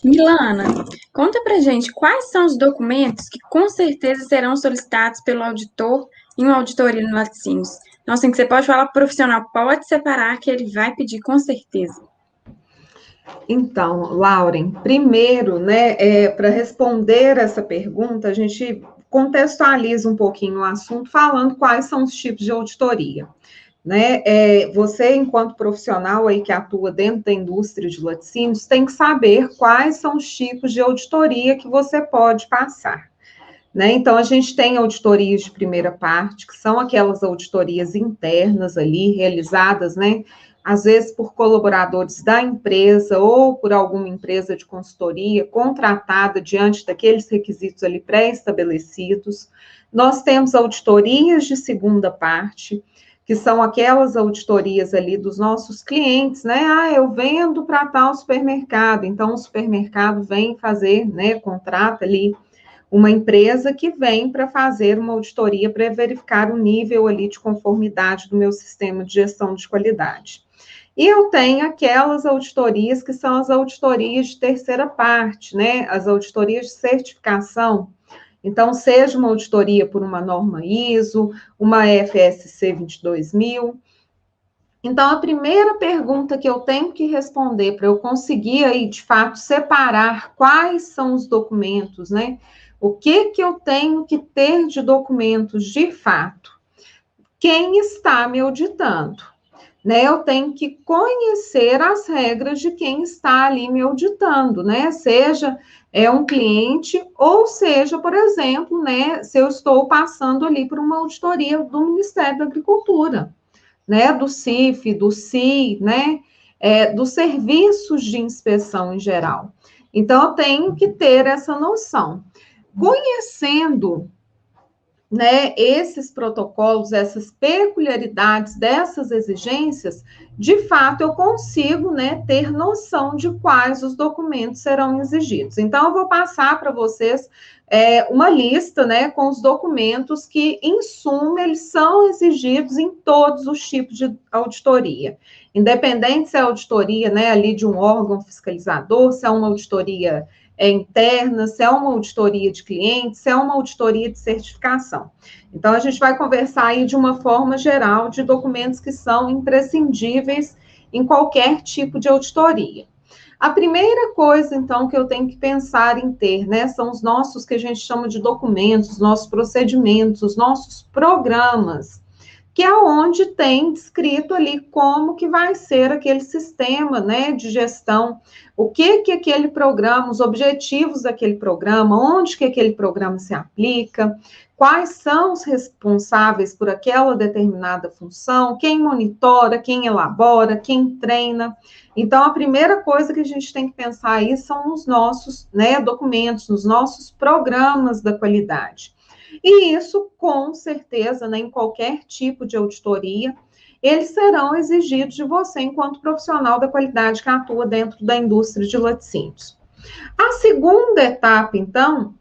Milana, conta pra gente quais são os documentos que com certeza serão solicitados pelo auditor em uma auditoria no Laticínios. Nossa, que você pode falar pro profissional, pode separar que ele vai pedir com certeza. Então, Lauren, primeiro, né, para responder essa pergunta, a gente contextualiza um pouquinho o assunto, falando quais são os tipos de auditoria. Né? Você, enquanto profissional aí que atua dentro da indústria de laticínios, tem que saber quais são os tipos de auditoria que você pode passar. Né? Então, a gente tem auditorias de primeira parte, que são aquelas auditorias internas ali, realizadas, né? Às vezes por colaboradores da empresa ou por alguma empresa de consultoria contratada diante daqueles requisitos ali pré-estabelecidos. Nós temos auditorias de segunda parte, que são aquelas auditorias ali dos nossos clientes, né? Ah, eu vendo para tal supermercado, então o supermercado vem fazer, né? Contrata ali uma empresa que vem para fazer uma auditoria para verificar o nível ali de conformidade do meu sistema de gestão de qualidade. E eu tenho aquelas auditorias que são as auditorias de terceira parte, né? As auditorias de certificação. Então, seja uma auditoria por uma norma ISO, uma FSC 22000. Então, a primeira pergunta que eu tenho que responder para eu conseguir aí, de fato, separar quais são os documentos, né? O que eu tenho que ter de documentos de fato? Quem está me auditando? Né? Eu tenho que conhecer as regras de quem está ali me auditando, né? Seja um cliente, ou seja, por exemplo, né, se eu estou passando ali por uma auditoria do Ministério da Agricultura, né, do CIF, do CI, né, dos serviços de inspeção em geral. Então, eu tenho que ter essa noção. Conhecendo, né, esses protocolos, essas peculiaridades dessas exigências, de fato eu consigo, né, ter noção de quais os documentos serão exigidos. Então, eu vou passar para vocês uma lista, né, com os documentos que, em suma, eles são exigidos em todos os tipos de auditoria. Independente se é auditoria, né, ali de um órgão fiscalizador, se é uma auditoria interna, se é uma auditoria de clientes, se é uma auditoria de certificação. Então, a gente vai conversar aí de uma forma geral de documentos que são imprescindíveis em qualquer tipo de auditoria. A primeira coisa, então, que eu tenho que pensar em ter, né, são os nossos, que a gente chama de documentos, os nossos procedimentos, os nossos programas, que é onde tem descrito ali como que vai ser aquele sistema, né, de gestão, o que aquele programa, os objetivos daquele programa, onde que aquele programa se aplica, quais são os responsáveis por aquela determinada função, quem monitora, quem elabora, quem treina. Então, a primeira coisa que a gente tem que pensar aí são nos nossos, né, documentos, nos nossos programas da qualidade. E isso, com certeza, né, em qualquer tipo de auditoria, eles serão exigidos de você enquanto profissional da qualidade que atua dentro da indústria de laticínios. A segunda etapa, então,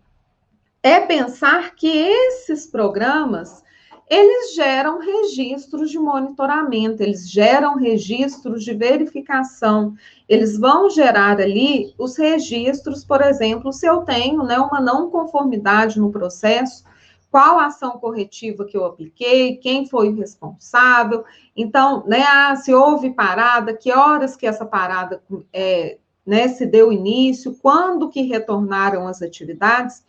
é pensar que esses programas, eles geram registros de monitoramento, eles geram registros de verificação, eles vão gerar ali os registros, por exemplo, se eu tenho, né, uma não conformidade no processo, qual a ação corretiva que eu apliquei, quem foi o responsável, então, né, se houve parada, que horas que essa parada né, se deu início, quando que retornaram as atividades.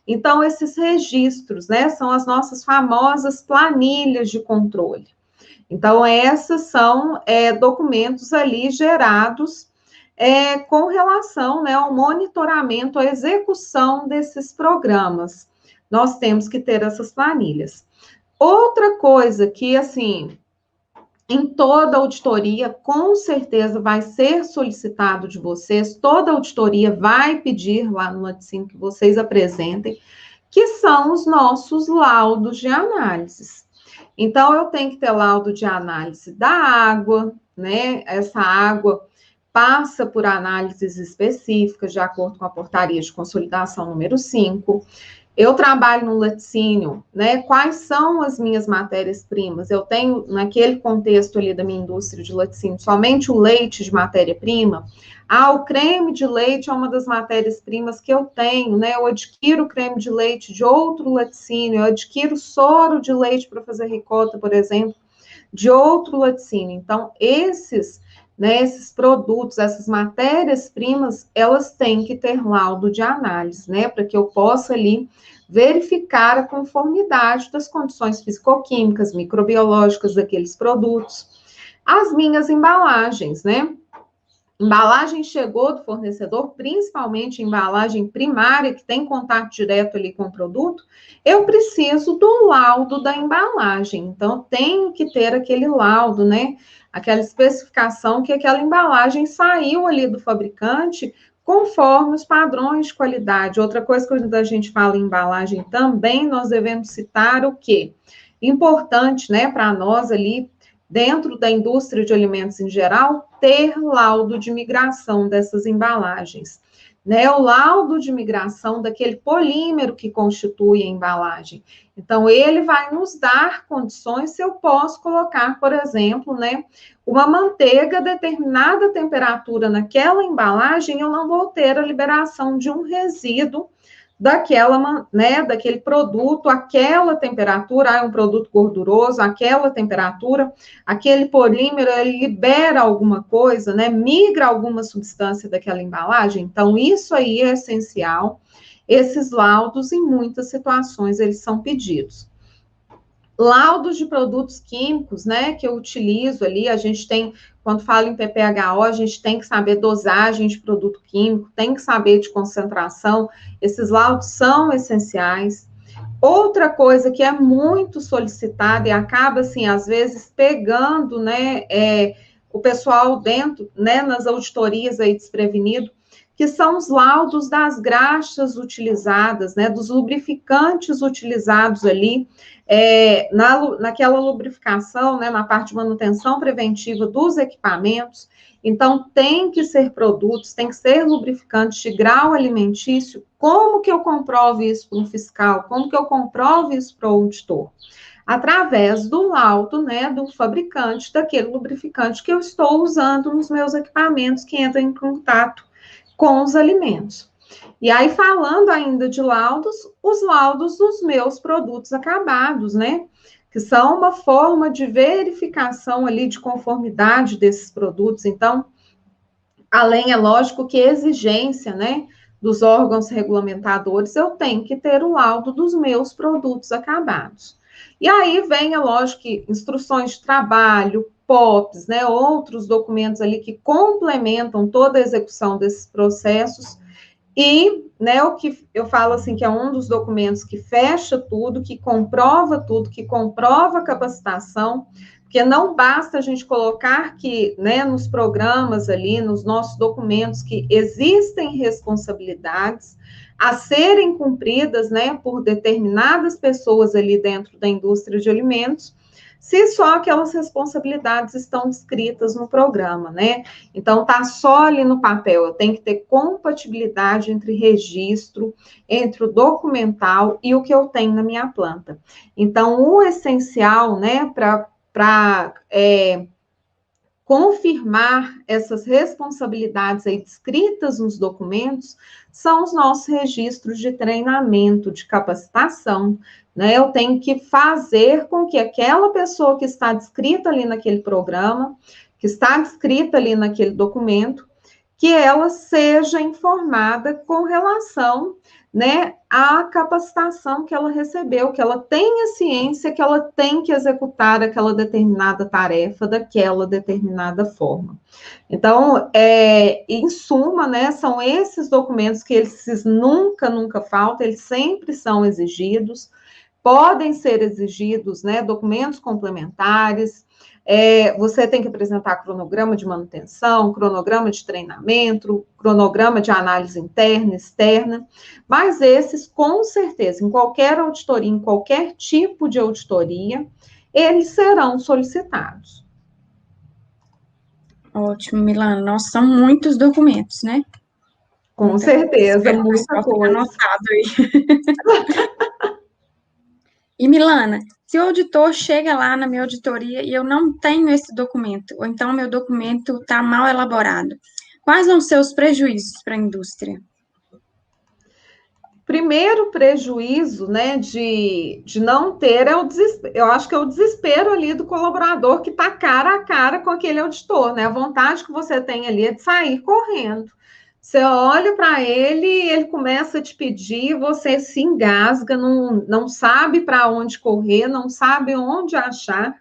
Então, esses registros, né, são as nossas famosas planilhas de controle. Então, essas são documentos ali gerados com relação, né, ao monitoramento, à execução desses programas. Nós temos que ter essas planilhas. Outra coisa que, assim, em toda auditoria, com certeza vai ser solicitado de vocês, toda auditoria vai pedir lá no laticínio que vocês apresentem, que são os nossos laudos de análises. Então, eu tenho que ter laudo de análise da água, né? Essa água passa por análises específicas, de acordo com a portaria de consolidação número 5. Eu trabalho no laticínio, né? Quais são as minhas matérias-primas? Eu tenho, naquele contexto ali da minha indústria de laticínio, somente o leite de matéria-prima. Ah, o creme de leite é uma das matérias-primas que eu tenho, né? Eu adquiro creme de leite de outro laticínio, eu adquiro soro de leite para fazer ricota, por exemplo, de outro laticínio. Então, esses produtos, essas matérias-primas, elas têm que ter laudo de análise, né? Para que eu possa ali verificar a conformidade das condições fisicoquímicas, microbiológicas daqueles produtos. As minhas embalagens, né? Embalagem chegou do fornecedor, principalmente embalagem primária, que tem contato direto ali com o produto, eu preciso do laudo da embalagem. Então, tenho que ter aquele laudo, né? Aquela especificação que aquela embalagem saiu ali do fabricante conforme os padrões de qualidade. Outra coisa que quando a gente fala em embalagem também, nós devemos citar o quê? Importante, né, para nós ali, dentro da indústria de alimentos em geral, ter laudo de migração dessas embalagens. Né, o laudo de migração daquele polímero que constitui a embalagem. Então, ele vai nos dar condições se eu posso colocar, por exemplo, né, uma manteiga a determinada temperatura naquela embalagem, eu não vou ter a liberação de um resíduo daquela, né, daquele produto, aquela temperatura, é um produto gorduroso, aquela temperatura, aquele polímero, ele libera alguma coisa, né, migra alguma substância daquela embalagem, então isso aí é essencial, esses laudos, em muitas situações, eles são pedidos. Laudos de produtos químicos, né, que eu utilizo ali, a gente tem, quando fala em PPHO, a gente tem que saber dosagem de produto químico, tem que saber de concentração, esses laudos são essenciais. Outra coisa que é muito solicitada e acaba, assim, às vezes pegando, né, o pessoal dentro, né, nas auditorias aí desprevenido, que são os laudos das graxas utilizadas, né, dos lubrificantes utilizados ali, naquela lubrificação, né, na parte de manutenção preventiva dos equipamentos. Então, tem que ser produtos, tem que ser lubrificantes de grau alimentício. Como que eu comprovo isso para um fiscal? Como que eu comprovo isso para o auditor? Através do laudo, né, do fabricante daquele lubrificante que eu estou usando nos meus equipamentos que entram em contato com os alimentos. E aí, falando ainda de laudos, os laudos dos meus produtos acabados, né? Que são uma forma de verificação ali de conformidade desses produtos. Então, além, é lógico que exigência, né, dos órgãos regulamentadores, eu tenho que ter o laudo dos meus produtos acabados. E aí vem, é lógico, que instruções de trabalho, POPs, né, outros documentos ali que complementam toda a execução desses processos, e, né, o que eu falo assim, que é um dos documentos que fecha tudo, que comprova tudo, que comprova a capacitação, porque não basta a gente colocar que, né, nos programas ali, nos nossos documentos, que existem responsabilidades a serem cumpridas, né, por determinadas pessoas ali dentro da indústria de alimentos, se só aquelas responsabilidades estão descritas no programa, né? Então, tá só ali no papel, eu tenho que ter compatibilidade entre registro, entre o documental e o que eu tenho na minha planta. Então, o essencial, né, para confirmar essas responsabilidades aí descritas nos documentos são os nossos registros de treinamento, de capacitação, né? Eu tenho que fazer com que aquela pessoa que está descrita ali naquele programa, que está descrita ali naquele documento, que ela seja informada com relação, né, à capacitação que ela recebeu, que ela tenha ciência que ela tem que executar aquela determinada tarefa daquela determinada forma. Então, em suma, né, são esses documentos que eles nunca faltam, eles sempre são exigidos, podem ser exigidos, né, documentos complementares, você tem que apresentar cronograma de manutenção, cronograma de treinamento, cronograma de análise interna, externa, mas esses, com certeza, em qualquer auditoria, em qualquer tipo de auditoria, eles serão solicitados. Ótimo, Milana. Nossa, são muitos documentos, né? Com certeza, Espero que o muita pessoal fique coisa. anotado aí. E Milana, se o auditor chega lá na minha auditoria e eu não tenho esse documento, ou então meu documento está mal elaborado, quais vão ser os prejuízos para a indústria? Primeiro prejuízo, né, de não ter é o desespero. Eu acho que é o desespero ali do colaborador que está cara a cara com aquele auditor, né? A vontade que você tem ali é de sair correndo. Você olha para ele, ele começa a te pedir, você se engasga, não sabe para onde correr, não sabe onde achar.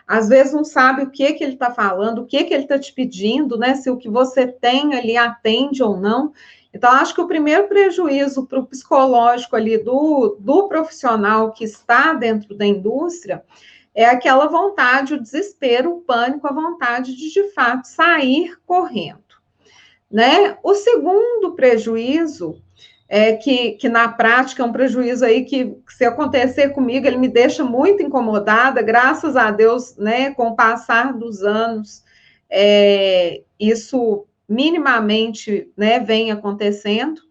Às vezes não sabe o que ele está falando, o que ele está te pedindo, né? Se o que você tem ali atende ou não. Então, acho que o primeiro prejuízo para o psicológico ali do profissional que está dentro da indústria é aquela vontade, o desespero, o pânico, a vontade de fato, sair correndo, né? O segundo prejuízo é que na prática é um prejuízo aí que, se acontecer comigo, ele me deixa muito incomodada, graças a Deus, né, com o passar dos anos, isso minimamente, né, vem acontecendo,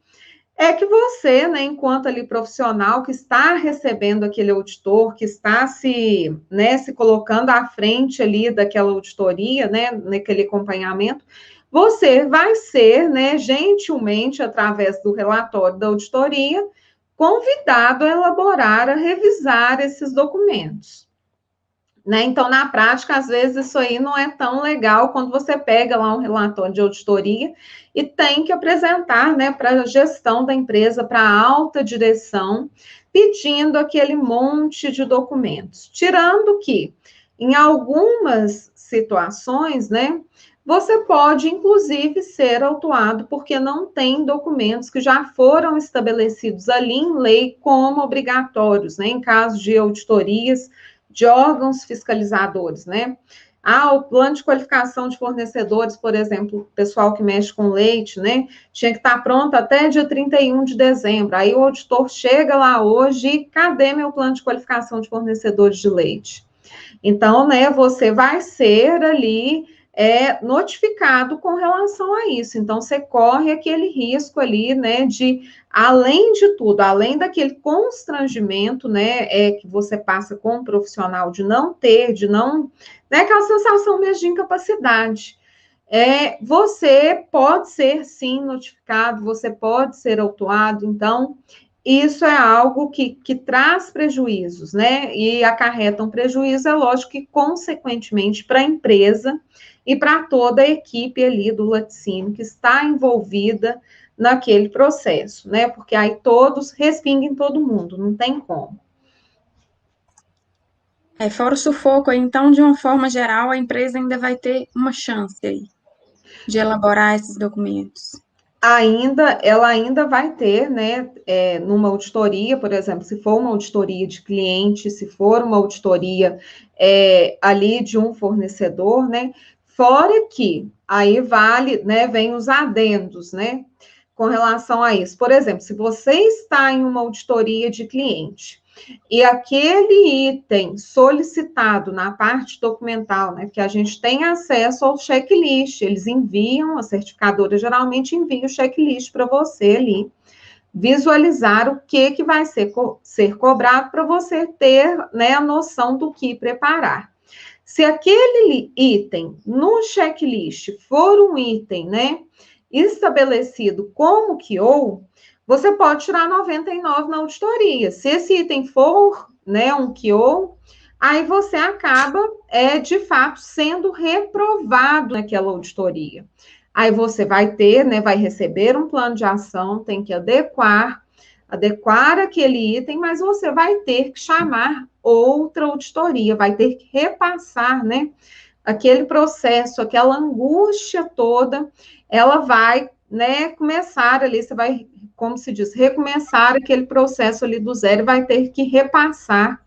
é que você, né, enquanto ali profissional que está recebendo aquele auditor, que está se colocando à frente ali daquela auditoria, né, naquele acompanhamento, você vai ser, né, gentilmente, através do relatório da auditoria, convidado a elaborar, a revisar esses documentos. Né? Então, na prática, às vezes isso aí não é tão legal quando você pega lá um relatório de auditoria e tem que apresentar, né, para a gestão da empresa, para a alta direção, pedindo aquele monte de documentos. Tirando que, em algumas situações, né, você pode, inclusive, ser autuado porque não tem documentos que já foram estabelecidos ali em lei como obrigatórios, né, em caso de auditorias de órgãos fiscalizadores, né? O plano de qualificação de fornecedores, por exemplo, o pessoal que mexe com leite, né? Tinha que estar pronto até dia 31 de dezembro. Aí o auditor chega lá hoje e cadê meu plano de qualificação de fornecedores de leite? Então, né, você vai ser ali notificado com relação a isso. Então, você corre aquele risco ali, né, de, além de tudo, além daquele constrangimento, né, que você passa com um profissional de não ter, de não, né, aquela sensação mesmo de incapacidade. Você pode ser, sim, notificado, você pode ser autuado, então, isso é algo que traz prejuízos, né? E acarreta um prejuízo, é lógico que, consequentemente, para a empresa e para toda a equipe ali do laticínio que está envolvida naquele processo, né? Porque aí todos respingam em todo mundo, não tem como. Fora o sufoco, então, de uma forma geral, a empresa ainda vai ter uma chance aí de elaborar esses documentos. Ela ainda vai ter, né, numa auditoria, por exemplo, se for uma auditoria de cliente, se for uma auditoria ali de um fornecedor, né, fora que aí vale, né, vem os adendos, né, com relação a isso. Por exemplo, se você está em uma auditoria de cliente e aquele item solicitado na parte documental, né, que a gente tem acesso ao checklist, eles enviam, a certificadora geralmente envia o checklist para você ali, visualizar o que vai ser cobrado para você ter, né, a noção do que preparar. Se aquele item no checklist for um item, né, estabelecido como QO, você pode tirar 99 na auditoria. Se esse item for, né, um QO, aí você acaba, de fato, sendo reprovado naquela auditoria. Aí você vai ter, né, vai receber um plano de ação, tem que adequar aquele item, mas você vai ter que chamar outra auditoria, vai ter que repassar, né, aquele processo, aquela angústia toda, ela vai, né, começar ali, você vai, como se diz, recomeçar aquele processo ali do zero e vai ter que repassar,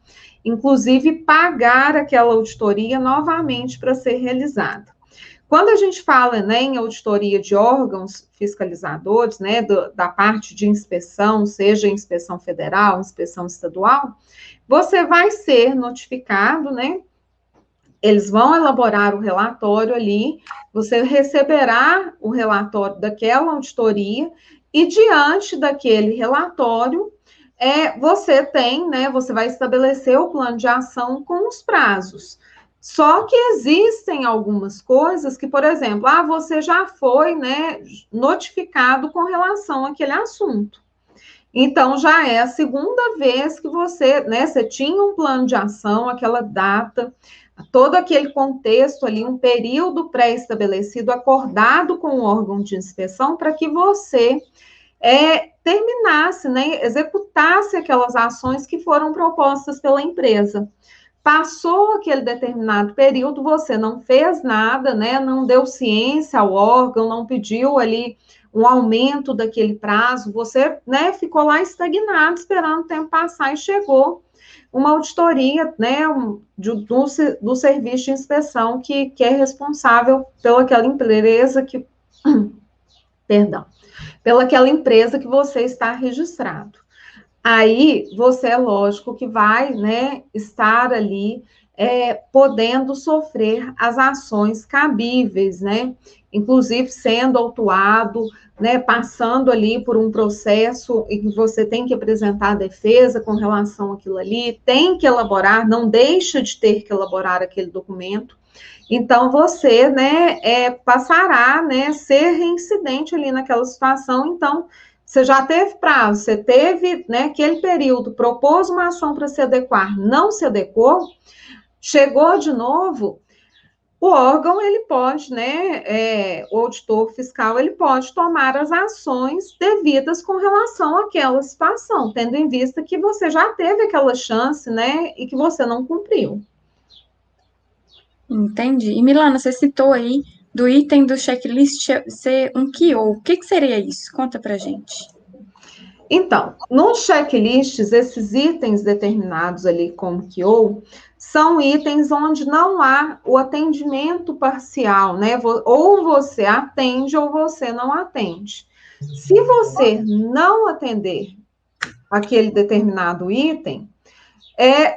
inclusive pagar aquela auditoria novamente para ser realizada. Quando a gente fala, né, em auditoria de órgãos fiscalizadores, né, da parte de inspeção, seja inspeção federal, inspeção estadual, você vai ser notificado, né, eles vão elaborar o relatório ali, você receberá o relatório daquela auditoria e diante daquele relatório, você tem, né, você vai estabelecer o plano de ação com os prazos. Só que existem algumas coisas que, por exemplo, você já foi, né, notificado com relação àquele assunto. Então, já é a segunda vez que você, né, você tinha um plano de ação, aquela data, todo aquele contexto ali, um período pré-estabelecido, acordado com o órgão de inspeção, para que você terminasse, né, executasse aquelas ações que foram propostas pela empresa. Passou aquele determinado período, você não fez nada, né, não deu ciência ao órgão, não pediu ali um aumento daquele prazo, você, né, ficou lá estagnado, esperando o tempo passar, e chegou uma auditoria, né, do serviço de inspeção que é responsável pelaquela empresa que, perdão, pelaquela empresa que você está registrado. Aí, você, é lógico que vai, né, estar ali podendo sofrer as ações cabíveis, né, inclusive sendo autuado, né, passando ali por um processo em que você tem que apresentar a defesa com relação àquilo ali, tem que elaborar, não deixa de ter que elaborar aquele documento. Então, você, né, passará, né, ser reincidente ali naquela situação. Então, você já teve prazo, você teve, né, aquele período, propôs uma ação para se adequar, não se adequou, chegou de novo, o órgão, ele pode, né, o auditor fiscal, ele pode tomar as ações devidas com relação àquela situação, tendo em vista que você já teve aquela chance, né, e que você não cumpriu. Entendi. E Milana, você citou aí do item do checklist ser um KIO. O que seria isso? Conta pra gente. Então, nos checklists, esses itens determinados ali como KIO, são itens onde não há o atendimento parcial, né? Ou você atende ou você não atende. Se você não atender aquele determinado item,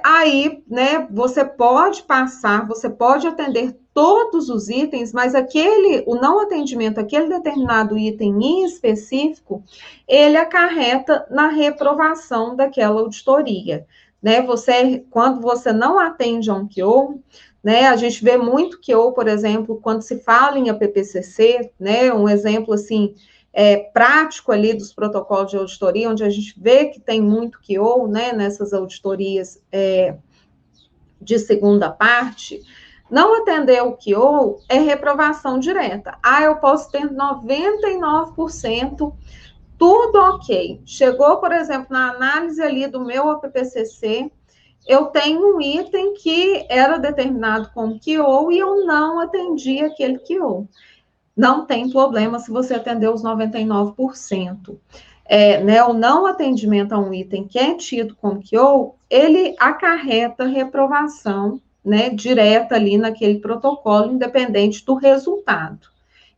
aí, né, você pode passar, você pode atender todos os itens, mas o não atendimento, aquele determinado item em específico, ele acarreta na reprovação daquela auditoria, né? Quando você não atende a um KIO, né, a gente vê muito KIO, por exemplo, quando se fala em APPCC, né, um exemplo assim, prático ali dos protocolos de auditoria, onde a gente vê que tem muito KIO, né, nessas auditorias de segunda parte. Não atender o KIO é reprovação direta. Eu posso ter 99%, tudo ok. Chegou, por exemplo, na análise ali do meu APPCC, eu tenho um item que era determinado como KIO e eu não atendi aquele KIO. Não tem problema se você atender os 99%. Né, o não atendimento a um item que é tido como KIO, ele acarreta reprovação, né, direta ali naquele protocolo, independente do resultado.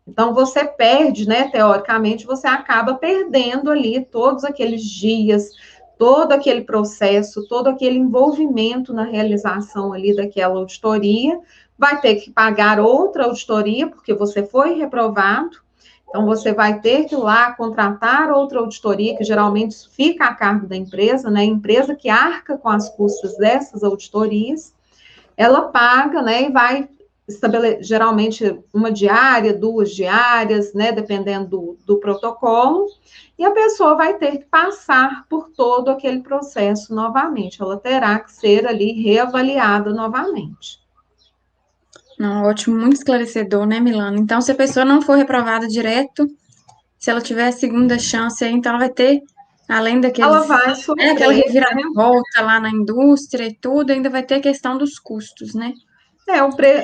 Então, você perde, né, teoricamente, você acaba perdendo ali todos aqueles dias, todo aquele processo, todo aquele envolvimento na realização ali daquela auditoria, vai ter que pagar outra auditoria, porque você foi reprovado, então você vai ter que ir lá contratar outra auditoria, que geralmente fica a cargo da empresa, né, a empresa que arca com as custas dessas auditorias, ela paga, né, e vai estabelecer, geralmente, uma diária, 2 diárias, né, dependendo do protocolo, e a pessoa vai ter que passar por todo aquele processo novamente, ela terá que ser ali reavaliada novamente. Não, ótimo, muito esclarecedor, né, Milana? Então, se a pessoa não for reprovada direto, se ela tiver a segunda chance, então ela vai ter, além daqueles, ela vai sofrer, aquela reviravolta lá na indústria e tudo, ainda vai ter a questão dos custos, né?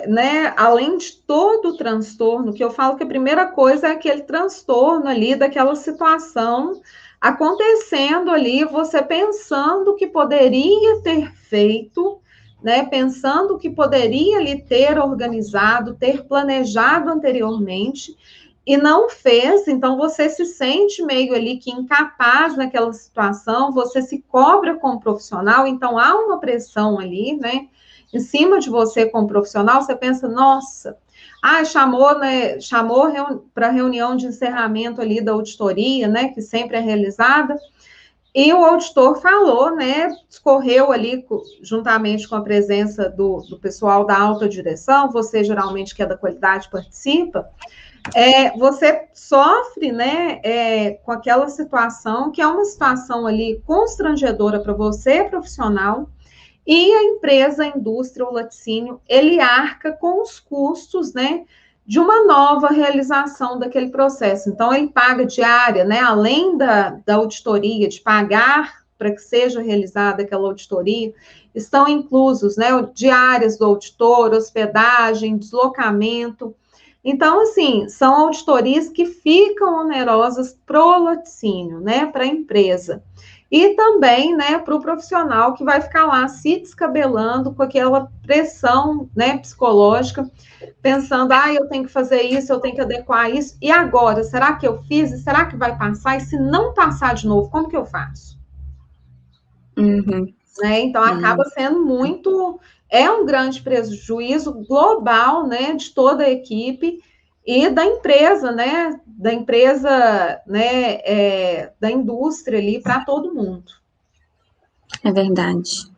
Né, além de todo o transtorno, que eu falo que a primeira coisa é aquele transtorno ali, daquela situação acontecendo ali, você pensando que poderia ter feito, né, pensando que poderia ali ter organizado, ter planejado anteriormente, e não fez, então você se sente meio ali que incapaz naquela situação, você se cobra como profissional, então há uma pressão ali, né, em cima de você como profissional, você pensa, nossa, chamou, né, chamou para reunião de encerramento ali da auditoria, né, que sempre é realizada, e o auditor falou, né, discorreu ali, juntamente com a presença do pessoal da alta direção, você geralmente que é da qualidade participa, você sofre, né, com aquela situação, que é uma situação ali constrangedora para você, profissional, e a empresa, a indústria, o laticínio, ele arca com os custos, né, de uma nova realização daquele processo. Então, ele paga diária, né, além da auditoria, de pagar para que seja realizada aquela auditoria, estão inclusos, né, diárias do auditor, hospedagem, deslocamento. Então, assim, são auditorias que ficam onerosas para o laticínio, né, para a empresa. E também, né, para o profissional que vai ficar lá se descabelando com aquela pressão, né, psicológica, pensando, eu tenho que fazer isso, eu tenho que adequar isso, e agora, será que eu fiz? E será que vai passar? E se não passar de novo, como que eu faço? Uhum. Né? Então, acaba sendo um grande prejuízo global, né, de toda a equipe e da empresa, né, da indústria ali para todo mundo. É verdade.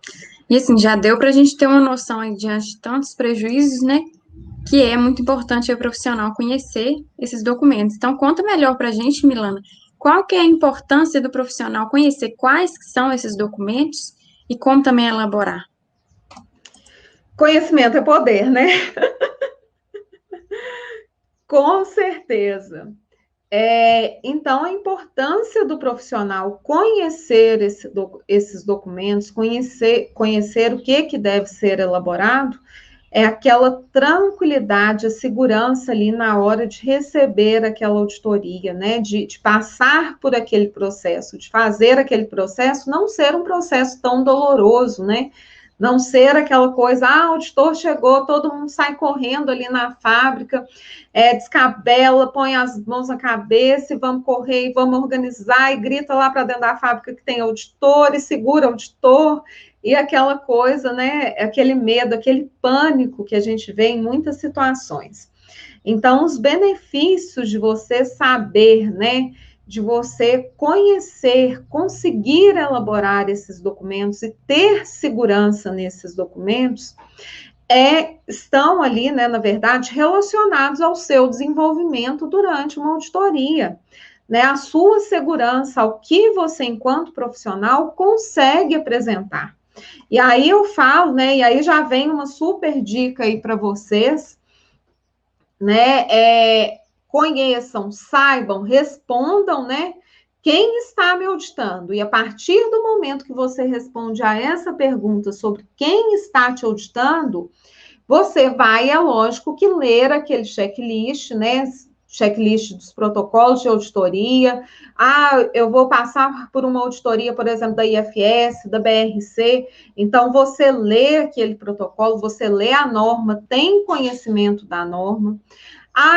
E assim, já deu para a gente ter uma noção aí diante de tantos prejuízos, né? Que é muito importante o profissional conhecer esses documentos. Então, conta melhor para a gente, Milana, qual que é a importância do profissional conhecer quais são esses documentos e como também elaborar. Conhecimento é poder, né? Com certeza. Então, a importância do profissional conhecer esses documentos, conhecer o que deve ser elaborado, é aquela tranquilidade, a segurança ali na hora de receber aquela auditoria, né? De passar por aquele processo, de fazer aquele processo não ser um processo tão doloroso, né? Não ser aquela coisa, o auditor chegou, todo mundo sai correndo ali na fábrica, descabela, põe as mãos na cabeça e vamos correr e vamos organizar, e grita lá para dentro da fábrica que tem auditor e segura auditor, e aquela coisa, né, aquele medo, aquele pânico que a gente vê em muitas situações. Então, os benefícios de você saber, né, de você conhecer, conseguir elaborar esses documentos e ter segurança nesses documentos, estão ali, né, na verdade, relacionados ao seu desenvolvimento durante uma auditoria. Né, a sua segurança, ao que você, enquanto profissional, consegue apresentar. E aí eu falo, né, e aí já vem uma super dica aí para vocês, né, conheçam, saibam, respondam, né, quem está me auditando. E a partir do momento que você responde a essa pergunta sobre quem está te auditando, você vai, é lógico, que ler aquele checklist, né, checklist dos protocolos de auditoria. Eu vou passar por uma auditoria, por exemplo, da IFS, da BRC. Então, você lê aquele protocolo, você lê a norma, tem conhecimento da norma.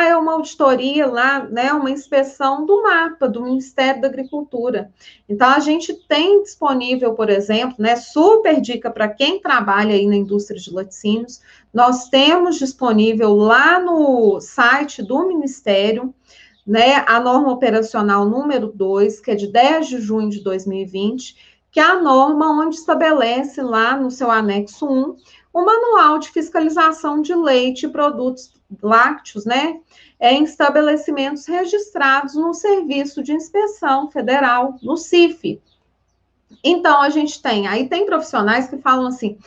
É uma auditoria lá, né, uma inspeção do mapa do Ministério da Agricultura. Então, a gente tem disponível, por exemplo, né, super dica para quem trabalha aí na indústria de laticínios, nós temos disponível lá no site do Ministério, né, a norma operacional número 2, que é de 10 de junho de 2020, que é a norma onde estabelece lá no seu anexo 1 o manual de fiscalização de leite e produtos lácteos, né, em estabelecimentos registrados no Serviço de Inspeção Federal, no CIF. Então, a gente tem profissionais que falam assim,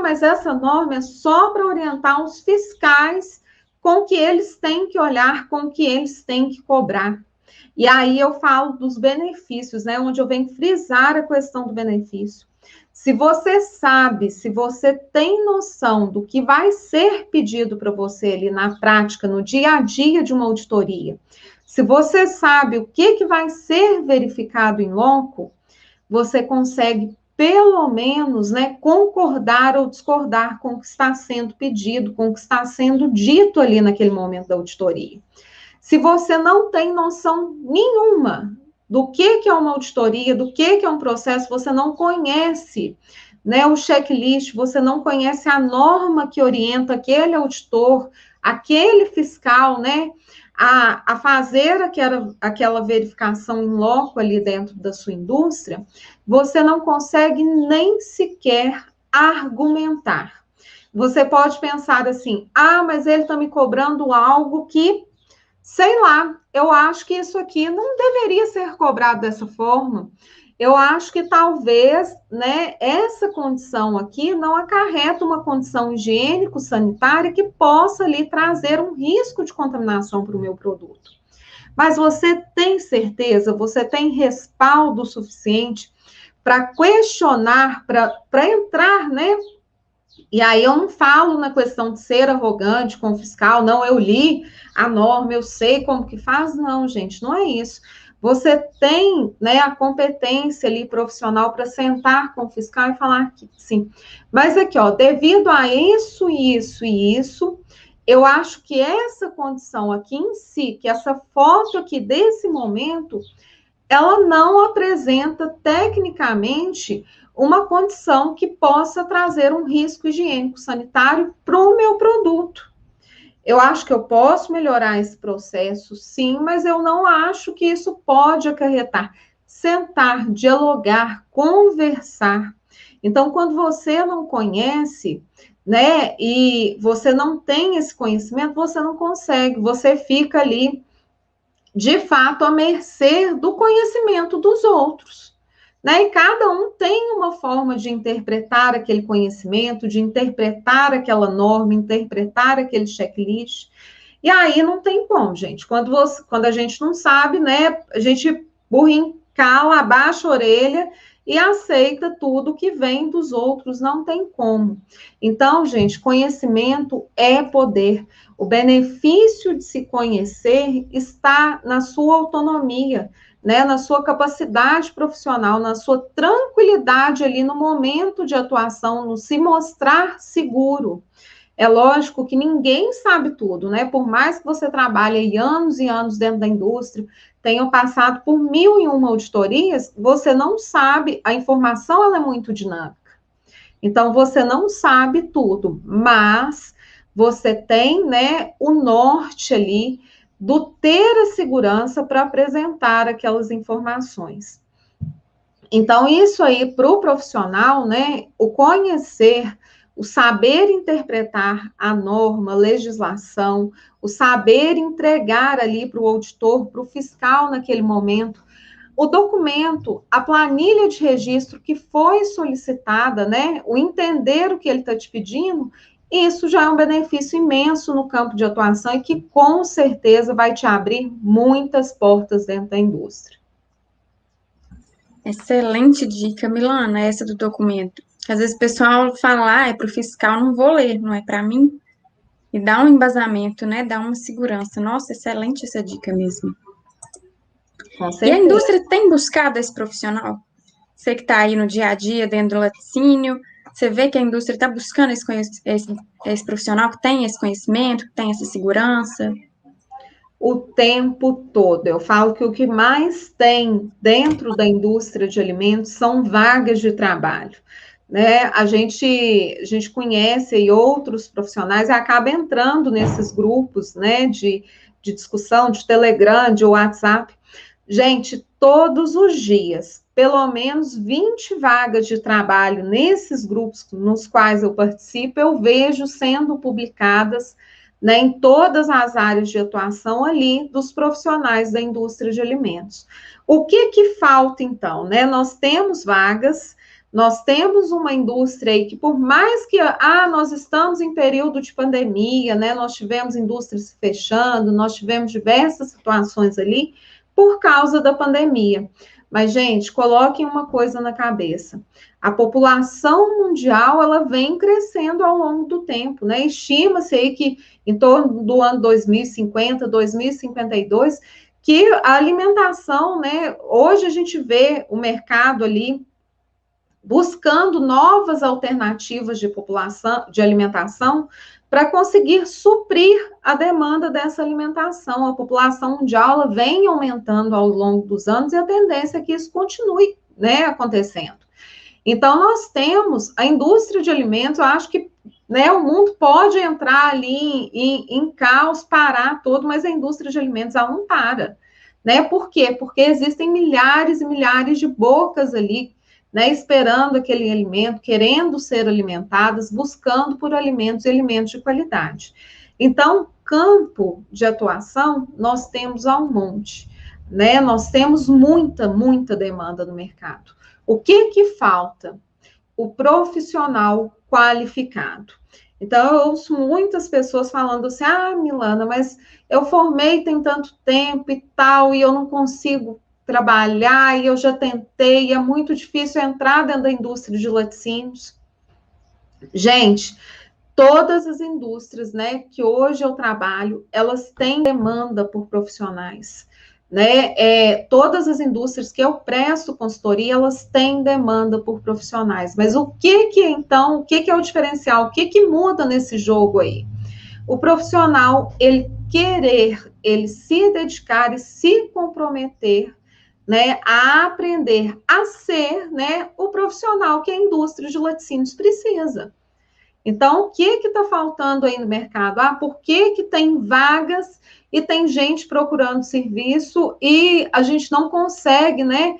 mas essa norma é só para orientar os fiscais com que eles têm que olhar, com que eles têm que cobrar. E aí eu falo dos benefícios, né, onde eu venho frisar a questão do benefício. Se você sabe, se você tem noção do que vai ser pedido para você ali na prática, no dia a dia de uma auditoria, se você sabe o que vai ser verificado em loco, você consegue, pelo menos, né, concordar ou discordar com o que está sendo pedido, com o que está sendo dito ali naquele momento da auditoria. Se você não tem noção nenhuma do que é uma auditoria, do que é um processo, você não conhece, né, o checklist, você não conhece a norma que orienta aquele auditor aquele fiscal, né, a fazer aquela verificação em loco ali dentro da sua indústria, você não consegue nem sequer argumentar. Você pode pensar assim, mas ele está me cobrando algo que, sei lá, eu acho que isso aqui não deveria ser cobrado dessa forma. Eu acho que talvez, né, essa condição aqui não acarreta uma condição higiênico-sanitária que possa ali trazer um risco de contaminação para o meu produto. Mas você tem certeza, você tem respaldo suficiente para questionar, para entrar, né? E aí eu não falo na questão de ser arrogante com o fiscal, não, eu li a norma, eu sei como que faz, não, gente, não é isso. Você tem, né, a competência ali profissional para sentar com o fiscal e falar que sim. Mas aqui, ó, devido a isso, isso e isso, eu acho que essa condição aqui em si, que essa foto aqui desse momento, ela não apresenta tecnicamente uma condição que possa trazer um risco higiênico sanitário para o meu produto. Eu acho que eu posso melhorar esse processo, sim, mas eu não acho que isso pode acarretar. Sentar, dialogar, conversar. Então, quando você não conhece, né, e você não tem esse conhecimento, você não consegue, você fica ali de fato, à mercê do conhecimento dos outros. Né? E cada um tem uma forma de interpretar aquele conhecimento, de interpretar aquela norma, interpretar aquele checklist. E aí não tem como, gente. Quando a gente não sabe, né, a gente burrinho, cala, abaixa a orelha e aceita tudo que vem dos outros, não tem como. Então, gente, conhecimento é poder. O benefício de se conhecer está na sua autonomia, né, na sua capacidade profissional, na sua tranquilidade ali no momento de atuação, no se mostrar seguro. É lógico que ninguém sabe tudo, né? Por mais que você trabalhe aí anos e anos dentro da indústria, tenha passado por 1001 auditorias, você não sabe, a informação ela é muito dinâmica. Então, você não sabe tudo, mas você tem, né, o norte ali do ter a segurança para apresentar aquelas informações. Então, isso aí, para o profissional, né, o conhecer, o saber interpretar a norma, a legislação, o saber entregar ali para o auditor, para o fiscal naquele momento, o documento, a planilha de registro que foi solicitada, né, o entender o que ele está te pedindo, isso já é um benefício imenso no campo de atuação e que com certeza vai te abrir muitas portas dentro da indústria. Excelente dica, Milana, essa do documento. Às vezes o pessoal fala, é para o fiscal, não vou ler, não é para mim. E dá um embasamento, né? Dá uma segurança. Nossa, excelente essa dica mesmo. Com E a certeza. indústria tem buscado esse profissional? Você que está aí no dia a dia, dentro do laticínio, você vê que a indústria está buscando esse profissional que tem esse conhecimento, que tem essa segurança? O tempo todo. Eu falo que o que mais tem dentro da indústria de alimentos são vagas de trabalho. Né? A gente conhece aí outros profissionais e acaba entrando nesses grupos, né, de discussão, de Telegram, de WhatsApp. Gente, todos os dias, pelo menos 20 vagas de trabalho nesses grupos nos quais eu participo, eu vejo sendo publicadas, né, em todas as áreas de atuação ali dos profissionais da indústria de alimentos. O que falta, então? Né? Nós temos vagas, nós temos uma indústria aí que, por mais que nós estamos em período de pandemia, né? Nós tivemos indústrias fechando, nós tivemos diversas situações ali por causa da pandemia. Mas, gente, coloquem uma coisa na cabeça. A população mundial, ela vem crescendo ao longo do tempo, né? Estima-se aí que em torno do ano 2050, 2052, que a alimentação, né? Hoje a gente vê o mercado ali buscando novas alternativas de população, de alimentação, para conseguir suprir a demanda dessa alimentação. A população mundial vem aumentando ao longo dos anos e a tendência é que isso continue, né, acontecendo. Então, nós temos a indústria de alimentos, eu acho que né? O mundo pode entrar ali em caos, parar todo, mas a indústria de alimentos, ela não para, né? Por quê? Porque existem milhares e milhares de bocas ali, né, esperando aquele alimento, querendo ser alimentadas, buscando por alimentos e alimentos de qualidade. Então, campo de atuação, nós temos ao monte, né? Nós temos muita demanda no mercado. O que falta? O profissional qualificado. Então, eu ouço muitas pessoas falando assim, Milana, mas eu formei tem tanto tempo e tal, e eu não consigo trabalhar, e eu já tentei, e é muito difícil entrar dentro da indústria de laticínios. Gente, todas as indústrias, né, que hoje eu trabalho, elas têm demanda por profissionais, né? Todas as indústrias que eu presto consultoria, elas têm demanda por profissionais. Mas o que é o diferencial? O que muda nesse jogo aí? O profissional, ele se dedicar e se comprometer, né, a aprender a ser, né, o profissional que a indústria de laticínios precisa. Então, o que está faltando aí no mercado? Por que tem vagas e tem gente procurando serviço e a gente não consegue, né,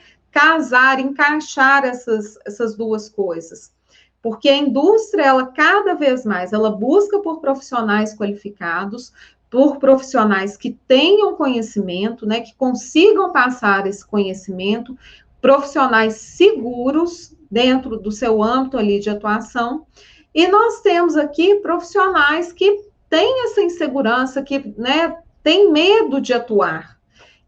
encaixar essas duas coisas? Porque a indústria, ela cada vez mais, ela busca por profissionais qualificados, por profissionais que tenham conhecimento, né, que consigam passar esse conhecimento, profissionais seguros dentro do seu âmbito ali de atuação. E nós temos aqui profissionais que têm essa insegurança, que, né, têm medo de atuar.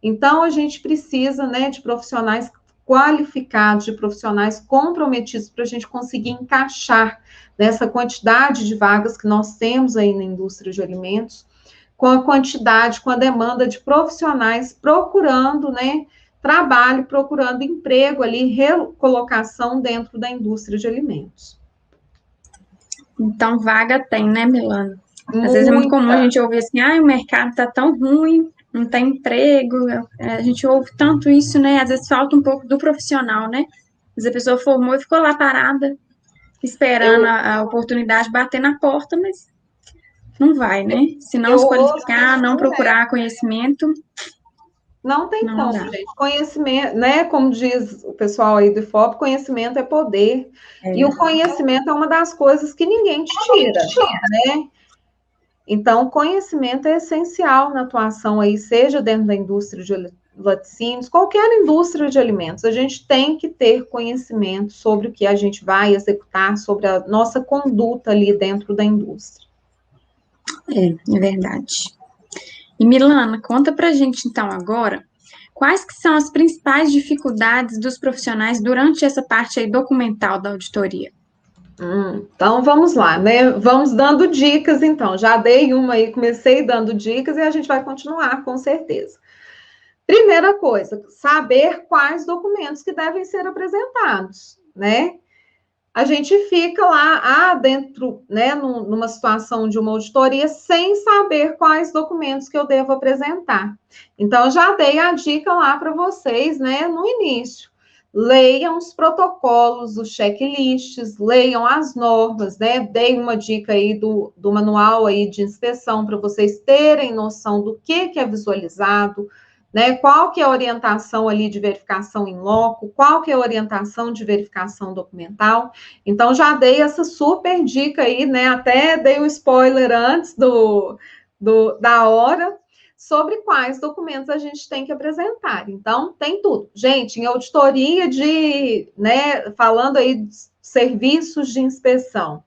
Então, a gente precisa, né, de profissionais qualificados, de profissionais comprometidos para a gente conseguir encaixar nessa quantidade de vagas que nós temos aí na indústria de alimentos, com a demanda de profissionais procurando, né, trabalho, procurando emprego ali, recolocação dentro da indústria de alimentos. Então, vaga tem, né, Milana? Às vezes é muito comum a gente ouvir assim, o mercado está tão ruim, não tem emprego, a gente ouve tanto isso, né? Às vezes falta um pouco do profissional, né? Às vezes a pessoa formou e ficou lá parada, esperando a oportunidade bater na porta, mas não vai, né? Se não se qualificar, não procurar conhecimento. Não tem como, gente. Conhecimento, né? Como diz o pessoal aí do IFOP, conhecimento é poder. E o conhecimento é uma das coisas que ninguém te tira, né? Então, conhecimento é essencial na atuação aí, seja dentro da indústria de laticínios, qualquer indústria de alimentos. A gente tem que ter conhecimento sobre o que a gente vai executar, sobre a nossa conduta ali dentro da indústria. É verdade. E Milana, conta pra gente então agora, quais que são as principais dificuldades dos profissionais durante essa parte aí documental da auditoria? Então, vamos lá, né? Vamos dando dicas, então. Já dei uma aí, comecei dando dicas e a gente vai continuar, com certeza. Primeira coisa, saber quais documentos que devem ser apresentados, né? A gente fica lá dentro, né, numa situação de uma auditoria, sem saber quais documentos que eu devo apresentar. Então, eu já dei a dica lá para vocês, né, no início. Leiam os protocolos, os checklists, leiam as normas, né? Dei uma dica aí do manual aí de inspeção para vocês terem noção do que é visualizado, né? Qual que é a orientação ali de verificação em loco, qual que é a orientação de verificação documental. Então, já dei essa super dica aí, né? Até dei um spoiler antes da hora, sobre quais documentos a gente tem que apresentar. Então, tem tudo. Gente, em auditoria né, falando aí de serviços de inspeção,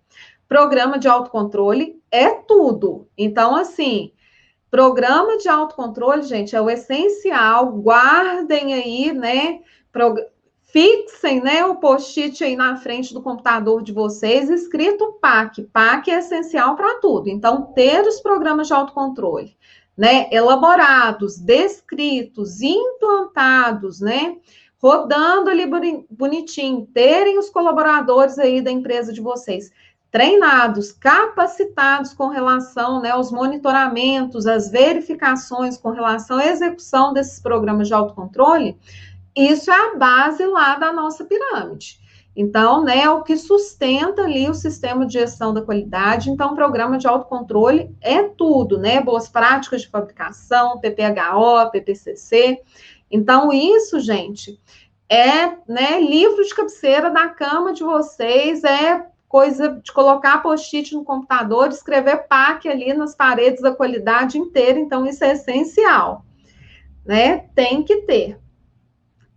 programa de autocontrole é tudo. Então, assim, programa de autocontrole, gente, é o essencial. Guardem aí, né? Fixem, né, o post-it aí na frente do computador de vocês, escrito PAC. PAC é essencial para tudo. Então, ter os programas de autocontrole, né, elaborados, descritos, implantados, né, rodando ali bonitinho, terem os colaboradores aí da empresa de vocês treinados, capacitados com relação, né, aos monitoramentos, às verificações com relação à execução desses programas de autocontrole, isso é a base lá da nossa pirâmide. Então, né, é o que sustenta ali o sistema de gestão da qualidade. Então, o programa de autocontrole é tudo, né? Boas práticas de fabricação, PPHO, PPCC. Então, isso, gente, é, né, livro de cabeceira da cama de vocês, é coisa de colocar post-it no computador, escrever PAC ali nas paredes da qualidade inteira. Então, isso é essencial, né? Tem que ter.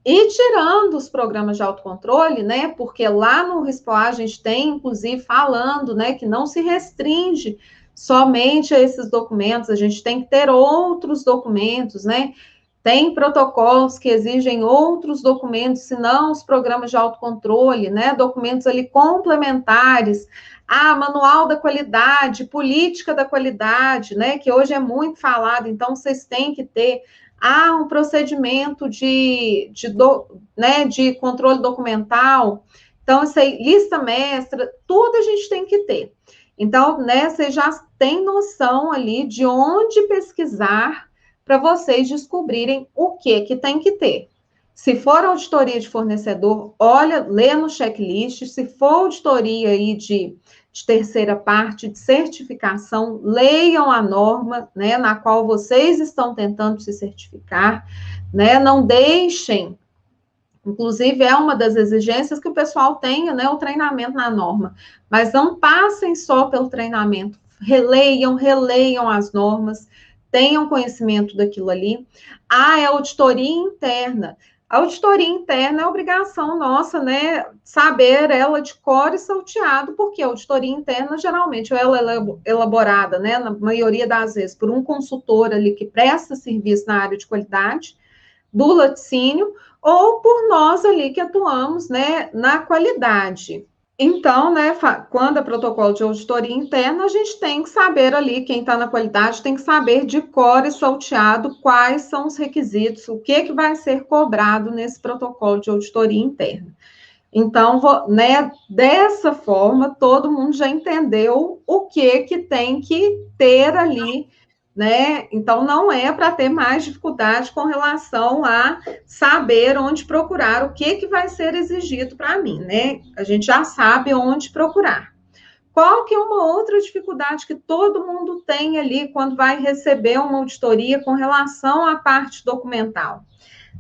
E tirando os programas de autocontrole, né? Porque lá no RISPOA a gente tem, inclusive, falando, né, que não se restringe somente a esses documentos, a gente tem que ter outros documentos, né? Tem protocolos que exigem outros documentos, senão os programas de autocontrole, né? Documentos ali complementares. Manual da qualidade, política da qualidade, né? Que hoje é muito falado, então vocês têm que ter. Um procedimento de controle documental. Então, isso aí, lista mestra, tudo a gente tem que ter. Então, né, você já tem noção ali de onde pesquisar para vocês descobrirem o que tem que ter. Se for auditoria de fornecedor, olha, lê no checklist. Se for auditoria aí de terceira parte, de certificação, leiam a norma, né, na qual vocês estão tentando se certificar, né, não deixem, inclusive é uma das exigências que o pessoal tenha, né, o treinamento na norma, mas não passem só pelo treinamento, releiam as normas, tenham conhecimento daquilo ali. É auditoria interna. A auditoria interna é obrigação nossa, né, saber ela de cor e salteado, porque a auditoria interna, geralmente, ela é elaborada, né, na maioria das vezes, por um consultor ali que presta serviço na área de qualidade, do laticínio, ou por nós ali que atuamos, né, na qualidade. Então, né, quando é protocolo de auditoria interna, a gente tem que saber ali, quem está na qualidade tem que saber de cor e salteado quais são os requisitos, o que vai ser cobrado nesse protocolo de auditoria interna. Então, né, dessa forma, todo mundo já entendeu o que tem que ter ali, né? Então, não é para ter mais dificuldade com relação a saber onde procurar, o que vai ser exigido para mim, né? A gente já sabe onde procurar. Qual que é uma outra dificuldade que todo mundo tem ali quando vai receber uma auditoria com relação à parte documental?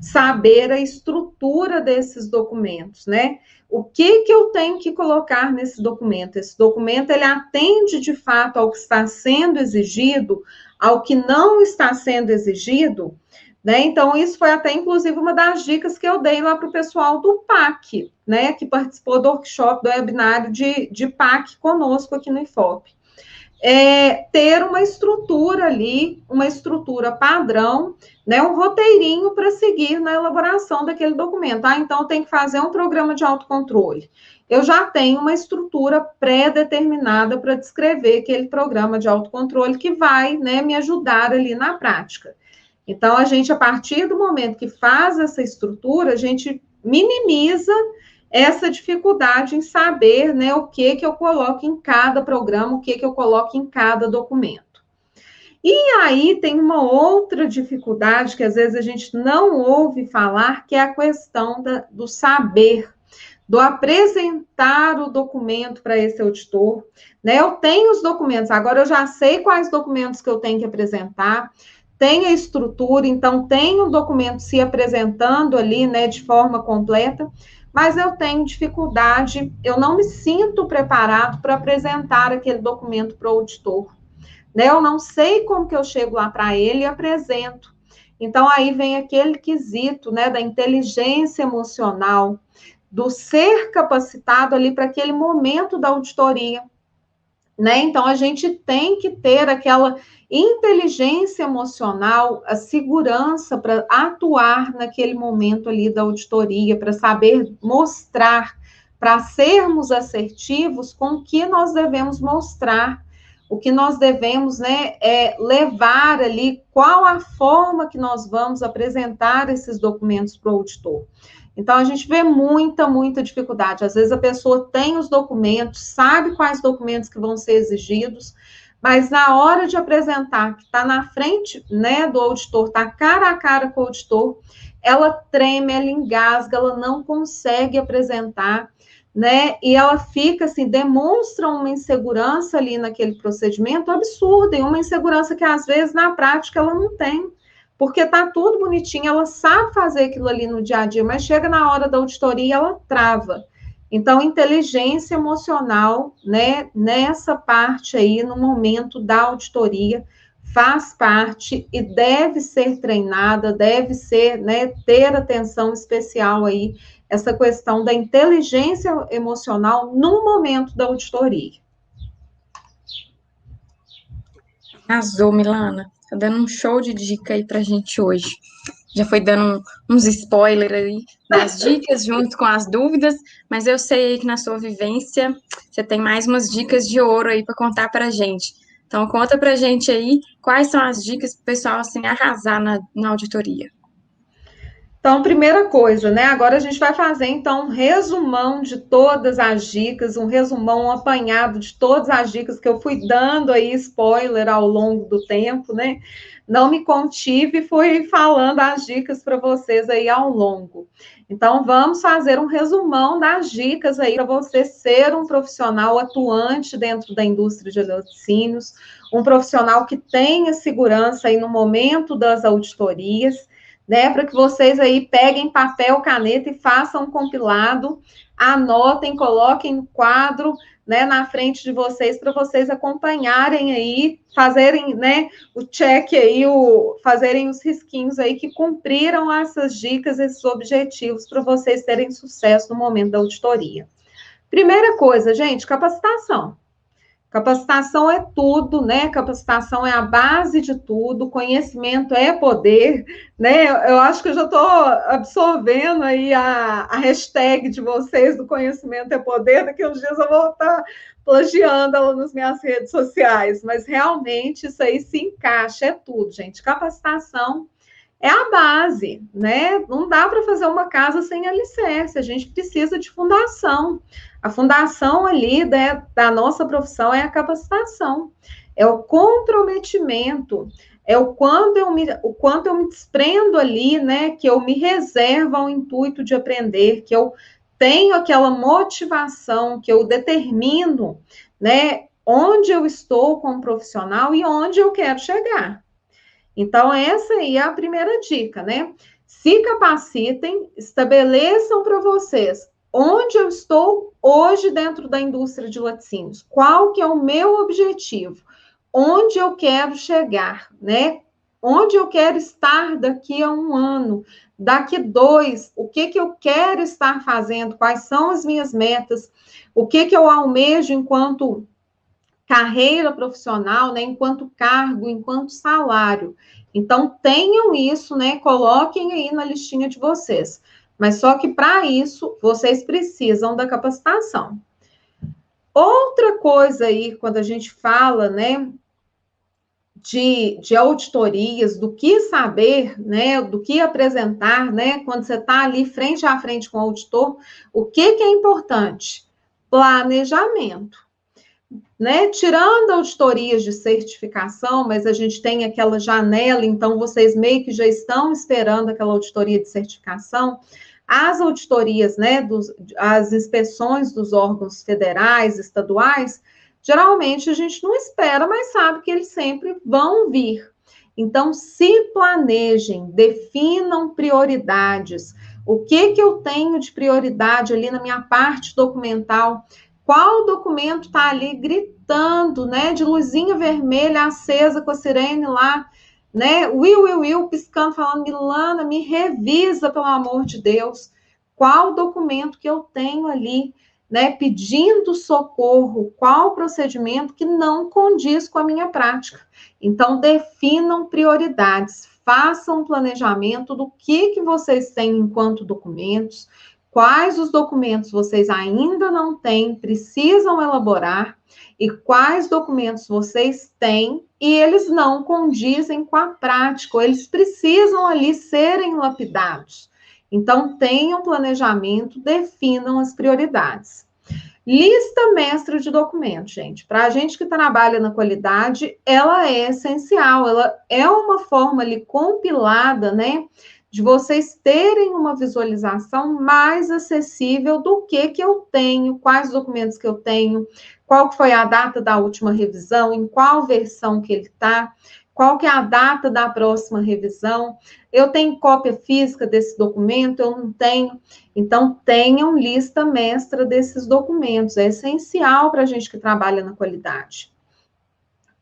Saber a estrutura desses documentos, né? O que eu tenho que colocar nesse documento? Esse documento, ele atende, de fato, ao que está sendo exigido, ao que não está sendo exigido, né? Então, isso foi até, inclusive, uma das dicas que eu dei lá para o pessoal do PAC, né? Que participou do workshop, do webinário de PAC conosco aqui no IFOP. Ter uma estrutura ali, uma estrutura padrão, né, um roteirinho para seguir na elaboração daquele documento. Então, eu tenho que fazer um programa de autocontrole. Eu já tenho uma estrutura pré-determinada para descrever aquele programa de autocontrole que vai, né, me ajudar ali na prática. Então, a gente, a partir do momento que faz essa estrutura, a gente minimiza essa dificuldade em saber, né, o que eu coloco em cada programa, o que eu coloco em cada documento. E aí tem uma outra dificuldade que às vezes a gente não ouve falar, que é a questão do saber, do apresentar o documento para esse auditor, né? Eu tenho os documentos, agora eu já sei quais documentos que eu tenho que apresentar, tem a estrutura, então tem o documento se apresentando ali, né, de forma completa, mas eu tenho dificuldade, eu não me sinto preparado para apresentar aquele documento para o auditor, né? Eu não sei como que eu chego lá para ele e apresento. Então, aí vem aquele quesito, né, da inteligência emocional, do ser capacitado ali para aquele momento da auditoria, né? Então, a gente tem que ter aquela inteligência emocional, a segurança para atuar naquele momento ali da auditoria, para saber mostrar, para sermos assertivos com o que nós devemos mostrar, o que nós devemos, né, levar ali, qual a forma que nós vamos apresentar esses documentos para o auditor. Então, a gente vê muita dificuldade. Às vezes, a pessoa tem os documentos, sabe quais documentos que vão ser exigidos, mas na hora de apresentar, que está na frente, né, do auditor, está cara a cara com o auditor, ela treme, ela engasga, ela não consegue apresentar, né? E ela fica assim, demonstra uma insegurança ali naquele procedimento absurda, e uma insegurança que às vezes na prática ela não tem, porque tá tudo bonitinho, ela sabe fazer aquilo ali no dia a dia, mas chega na hora da auditoria e ela trava. Então, inteligência emocional, né, nessa parte aí, no momento da auditoria, faz parte e deve ser treinada, deve ser, né, ter atenção especial aí, essa questão da inteligência emocional no momento da auditoria. Arrasou, Milana. Tá dando um show de dica aí pra gente hoje. Já foi dando uns spoilers aí das dicas junto com as dúvidas, mas eu sei que na sua vivência você tem mais umas dicas de ouro aí para contar pra gente. Então conta pra gente aí quais são as dicas pro pessoal assim arrasar na auditoria. Então, primeira coisa, né? Agora a gente vai fazer, então, um resumão de todas as dicas, um resumão, um apanhado de todas as dicas que eu fui dando aí, spoiler, ao longo do tempo, né? Não me contive e fui falando as dicas para vocês aí ao longo. Então, vamos fazer um resumão das dicas aí para você ser um profissional atuante dentro da indústria de laticínios, um profissional que tenha segurança aí no momento das auditorias, né, para que vocês aí peguem papel, caneta e façam um compilado, anotem, coloquem no quadro, né, na frente de vocês, para vocês acompanharem aí, fazerem, né, o check aí, fazerem os risquinhos aí que cumpriram essas dicas, esses objetivos, para vocês terem sucesso no momento da auditoria. Primeira coisa, gente, capacitação. Capacitação é tudo, né? Capacitação é a base de tudo, conhecimento é poder, né? Eu acho que eu já estou absorvendo aí a hashtag de vocês do conhecimento é poder, daqui uns dias eu vou estar plagiando ela nas minhas redes sociais, mas realmente isso aí se encaixa, é tudo, gente. Capacitação é a base, né? Não dá para fazer uma casa sem alicerce, a gente precisa de fundação. A fundação ali, né, da nossa profissão é a capacitação, é o comprometimento, é o quanto eu me desprendo ali, né, que eu me reservo ao intuito de aprender, que eu tenho aquela motivação, que eu determino, né, onde eu estou como profissional e onde eu quero chegar. Então, essa aí é a primeira dica, né? Se capacitem, estabeleçam para vocês onde eu estou hoje dentro da indústria de laticínios, qual que é o meu objetivo, onde eu quero chegar, né? Onde eu quero estar daqui a um ano, daqui 2, o que eu quero estar fazendo, quais são as minhas metas, o que eu almejo enquanto carreira profissional, né, enquanto cargo, enquanto salário. Então, tenham isso, né, coloquem aí na listinha de vocês. Mas só que para isso, vocês precisam da capacitação. Outra coisa aí, quando a gente fala, né, de auditorias, do que saber, né, do que apresentar, né, quando você está ali frente a frente com o auditor, o que é importante? Planejamento. Né? Tirando auditorias de certificação, mas a gente tem aquela janela, então vocês meio que já estão esperando aquela auditoria de certificação. As auditorias, né, as inspeções dos órgãos federais, estaduais, geralmente a gente não espera, mas sabe que eles sempre vão vir. Então, se planejem, definam prioridades. O que eu tenho de prioridade ali na minha parte documental? Qual documento está ali gritando, né, de luzinha vermelha acesa com a sirene lá, né, will, piscando, falando, Milana, me revisa, pelo amor de Deus, qual documento que eu tenho ali, né, pedindo socorro, qual procedimento que não condiz com a minha prática. Então, definam prioridades, façam um planejamento do que vocês têm enquanto documentos, quais os documentos vocês ainda não têm, precisam elaborar, e quais documentos vocês têm e eles não condizem com a prática, ou eles precisam ali serem lapidados. Então, tenham planejamento, definam as prioridades. Lista mestra de documentos, gente. Para a gente que trabalha na qualidade, ela é essencial, ela é uma forma ali compilada, né, de vocês terem uma visualização mais acessível do que eu tenho, quais documentos que eu tenho, qual que foi a data da última revisão, em qual versão que ele está, qual que é a data da próxima revisão, eu tenho cópia física desse documento, eu não tenho. Então, tenham lista mestra desses documentos, é essencial para a gente que trabalha na qualidade.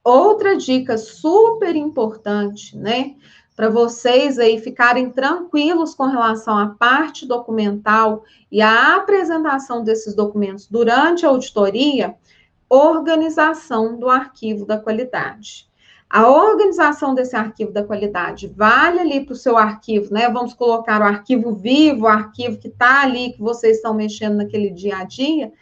Outra dica super importante, né, para vocês aí ficarem tranquilos com relação à parte documental e à apresentação desses documentos durante a auditoria, organização do arquivo da qualidade. A organização desse arquivo da qualidade vale ali para o seu arquivo, né? Vamos colocar o arquivo vivo, o arquivo que está ali, que vocês estão mexendo naquele dia a dia,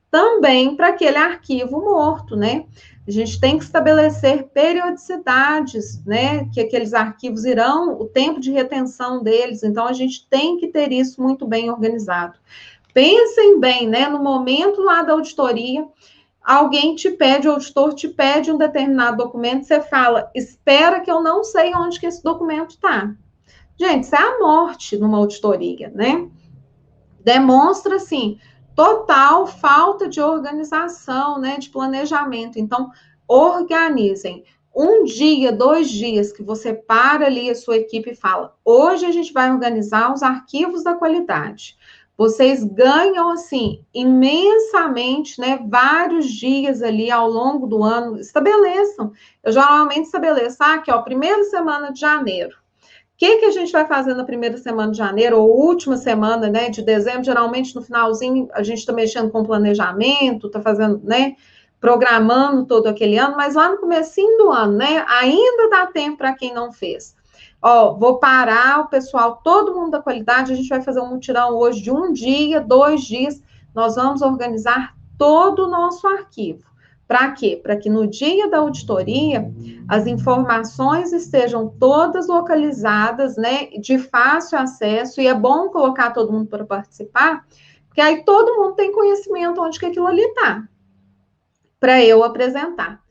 também para aquele arquivo morto, né? A gente tem que estabelecer periodicidades, né? Que aqueles arquivos irão, o tempo de retenção deles, então a gente tem que ter isso muito bem organizado. Pensem bem, né? No momento lá da auditoria, alguém te pede, o auditor te pede um determinado documento, você fala, espera que eu não sei onde que esse documento está. Gente, isso é a morte numa auditoria, né? Demonstra, assim, total falta de organização, né, de planejamento. Então, organizem. Um dia, 2 dias que você para ali a sua equipe e fala, hoje a gente vai organizar os arquivos da qualidade. Vocês ganham, assim, imensamente, né, vários dias ali ao longo do ano, estabeleçam. Eu geralmente estabeleço, aqui, ó, primeira semana de janeiro. O que a gente vai fazer na primeira semana de janeiro, ou última semana, né, de dezembro? Geralmente, no finalzinho, a gente está mexendo com planejamento, está fazendo, né, programando todo aquele ano, mas lá no comecinho do ano, né, ainda dá tempo para quem não fez. Ó, vou parar o pessoal, todo mundo da qualidade, a gente vai fazer um mutirão hoje de 1 dia, 2 dias, nós vamos organizar todo o nosso arquivo. Para quê? Para que no dia da auditoria as informações estejam todas localizadas, né, de fácil acesso, e é bom colocar todo mundo para participar, porque aí todo mundo tem conhecimento onde que aquilo ali está, para eu apresentar.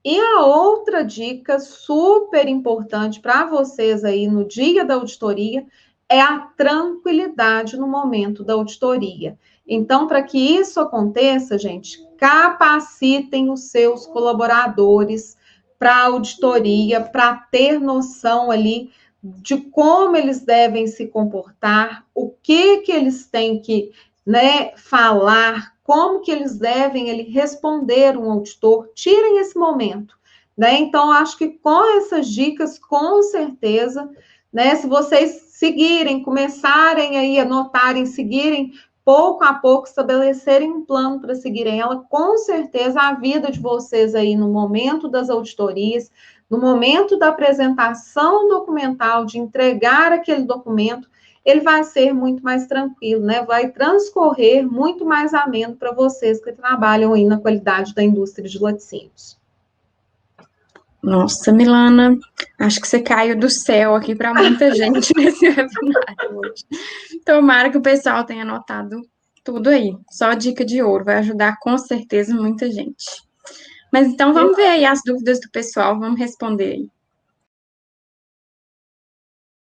E a outra dica super importante para vocês aí no dia da auditoria é a tranquilidade no momento da auditoria. Então, para que isso aconteça, gente, capacitem os seus colaboradores para a auditoria, para ter noção ali de como eles devem se comportar, o que eles têm que, né, falar, como que eles devem responder um auditor. Tirem esse momento, né? Então, acho que com essas dicas, com certeza, né, se vocês seguirem, começarem aí, anotarem, seguirem, pouco a pouco estabelecerem um plano para seguirem ela, com certeza a vida de vocês aí no momento das auditorias, no momento da apresentação documental, de entregar aquele documento, ele vai ser muito mais tranquilo, né? Vai transcorrer muito mais ameno para vocês que trabalham aí na qualidade da indústria de laticínios. Nossa, Milana, acho que você caiu do céu aqui para muita gente nesse webinário hoje. Tomara que o pessoal tenha anotado tudo aí. Só dica de ouro, vai ajudar com certeza muita gente. Mas então vamos ver aí as dúvidas do pessoal, vamos responder aí.